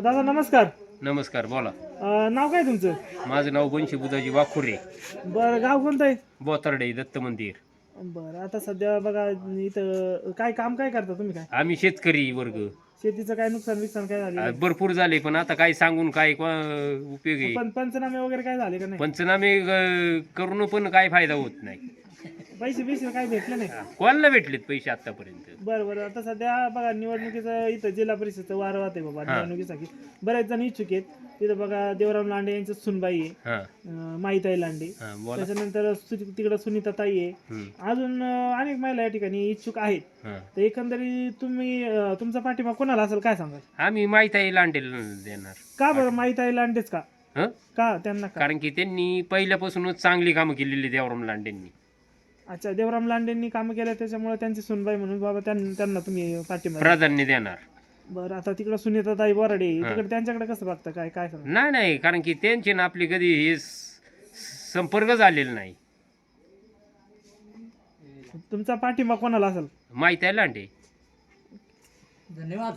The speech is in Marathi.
दादा नमस्कार. नमस्कार, बोला. नाव काय तुमचं? माझं नाव बनशी बुधाजी वाखुरे, बरं, गाव कोणतं आहे? बोतार्डे दत्त मंदिर. बरं, आता सध्या बघा इथं काय काम काय करता तुम्ही? काय आम्ही शेतकरी वर्ग. शेतीचं काय नुकसान काय झाले? भरपूर झाले, पण आता काय सांगून काय उपयोग आहे. पण पंचनामे वगैरे काय झाले का नाही? पंचनामे करून पण काय फायदा होत नाही. पैसे काय भेटले नाही? कोणाला भेटलेत पैसे आतापर्यंत? बरं, आता सध्या बघा निवडणुकीचं इथं जिल्हा परिषदचं वारं वाहते बाबा. निवडणुकीसाठी बरेच जण इच्छुक आहेत. तिथं बघा देवराम लांडे यांचं सुनबाई आहे, माईताई लांडे, त्याच्यानंतर तिकडं सुनीता ताई आहे, अजून अनेक महिला या ठिकाणी इच्छुक आहेत. तर एकंदरीत तुम्ही तुमचा पाठिंबा कोणाला असेल काय सांगाल? आम्ही माईताई लांडे देणार. का बरं माईताई लांडेच का? का त्यांना? कारण की त्यांनी पहिल्यापासूनच चांगली कामं केलेली देवराम लांडेंनी. अच्छा, देवराम लांडेंनी कामं केल्या त्याच्यामुळे त्यांची सुनबाई म्हणून बाबा त्यांना तुम्ही पाठिंबा प्राधान्य देणार. बरं, आता तिकडे सुनीताताई बोराडे तिकडे त्यांच्याकडे कसं बघता? काय सांगा? नाही, कारण की त्यांची ना आपली कधी हे संपर्क झालेला नाही. तुमचा पाठिंबा कोणाला असेल? माहिती आहे लांडे. धन्यवाद.